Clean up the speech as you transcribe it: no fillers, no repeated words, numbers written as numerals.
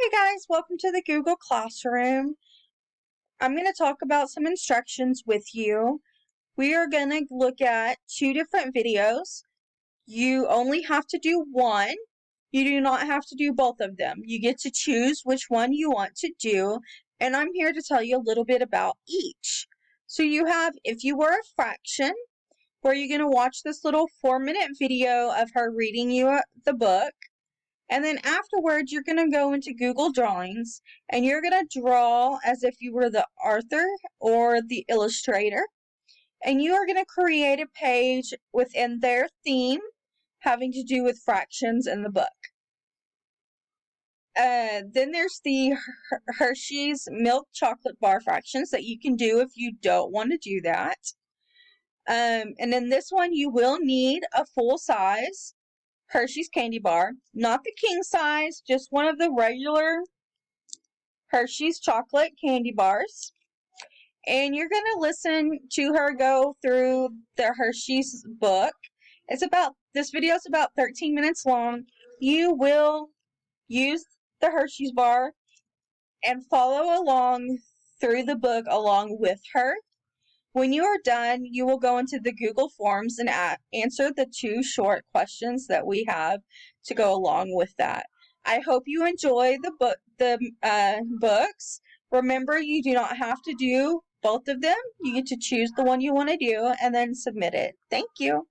Hey guys, welcome to the Google Classroom. I'm going to talk about some instructions with you. We are going to look at two different videos. You only have to do one. You do not have to do both of them. You get to choose which one you want to do, and I'm here to tell you a little bit about each. So you have If You Were a Fraction, where you're going to watch this little 4-minute video of her reading you the book. And then afterwards, you're going to go into Google Drawings and you're going to draw as if you were the author or the illustrator. And you are going to create a page within their theme having to do with fractions in the book. Then there's the Hershey's milk chocolate bar fractions that you can do if you don't want to do that. And then this one, you will need a full size Hershey's candy bar, not the king size, just one of the regular Hershey's chocolate candy bars. And you're going to listen to her go through the Hershey's book. This video is about 13 minutes long. You will use the Hershey's bar and follow along through the book along with her. When you are done, you will go into the Google Forms and answer the 2 short questions that we have to go along with that. I hope you enjoy the books. Remember, you do not have to do both of them. You get to choose the one you want to do and then submit it. Thank you.